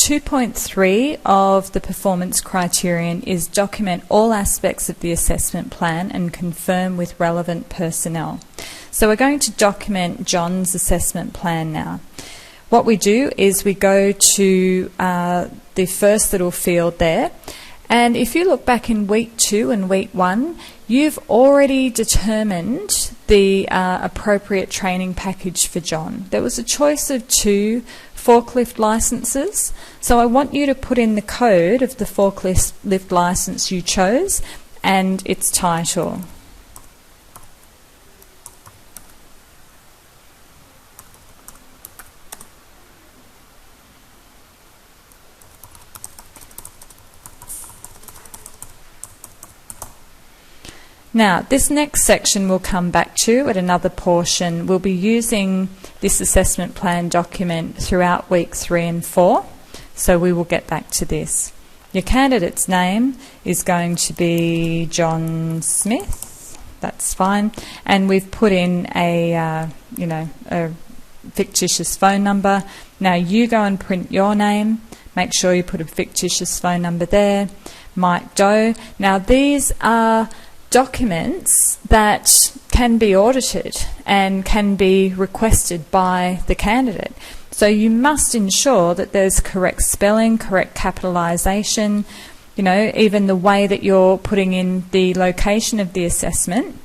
2.3 of the performance criterion is document all aspects of the assessment plan and confirm with relevant personnel. So we're going to document John's assessment plan now. What we do is we go to the first little field there, and if you look back in week 2 and week 1, you've already determined the appropriate training package for John. There was a choice of 2 forklift licenses, so I want you to put in the code of the forklift license you chose and its title. Now, this next section we'll come back to at another portion. We'll be using this assessment plan document throughout week 3 and 4, so we will get back to this. Your candidate's name is going to be John Smith. That's fine. And we've put in a fictitious phone number. Now you go and print your name. Make sure you put a fictitious phone number there. Mike Doe. Now these are documents that can be audited and can be requested by the candidate. So you must ensure that there's correct spelling, correct capitalisation, even the way that you're putting in the location of the assessment,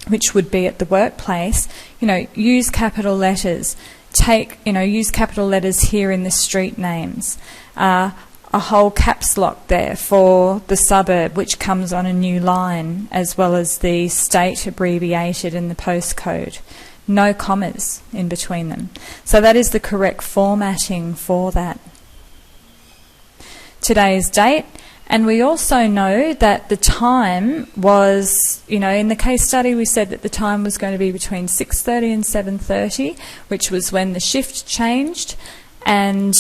which would be at the workplace, use capital letters. Use capital letters here in the street names. A whole caps lock there for the suburb, which comes on a new line, as well as the state abbreviated and the postcode. No commas in between them. So that is the correct formatting for that. Today's date, and we also know that the time was, in the case study we said that the time was going to be between 6:30 and 7:30, which was when the shift changed, and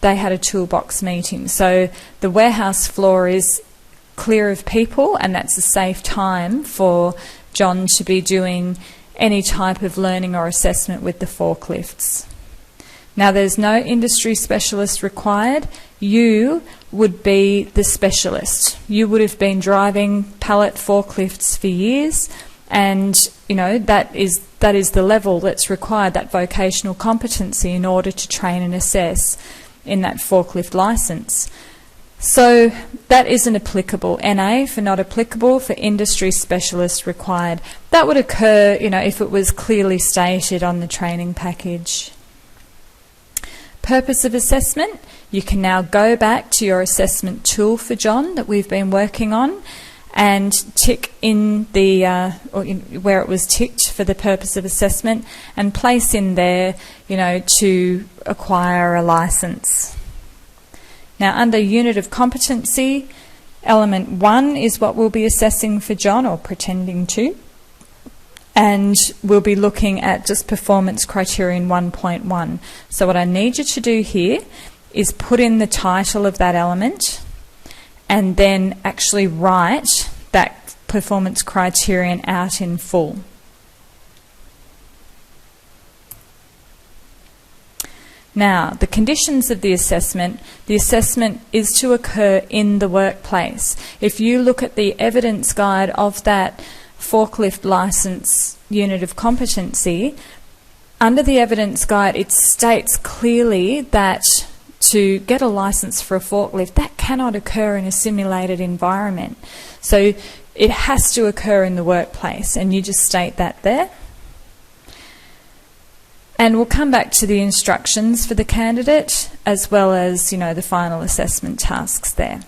they had a toolbox meeting. So the warehouse floor is clear of people, and that's a safe time for John to be doing any type of learning or assessment with the forklifts. Now there's no industry specialist required. You would be the specialist. You would have been driving pallet forklifts for years, and that is the level that's required, that vocational competency, in order to train and assess in that forklift license. So that isn't applicable. NA for not applicable, for industry specialist required. That would occur, if it was clearly stated on the training package. Purpose of assessment, you can now go back to your assessment tool for John that we've been working on and tick in the where it was ticked for the purpose of assessment, and place in there, to acquire a license. Now, under unit of competency, element 1 is what we'll be assessing for John, or pretending to, and we'll be looking at just performance criterion 1.1. So what I need you to do here is put in the title of that element, and then actually write that performance criterion out in full. Now, the conditions of the assessment is to occur in the workplace. If you look at the evidence guide of that forklift license unit of competency, under the evidence guide it states clearly that to get a license for a forklift, that cannot occur in a simulated environment. So it has to occur in the workplace, and you just state that there. And we'll come back to the instructions for the candidate, as well as, the final assessment tasks there.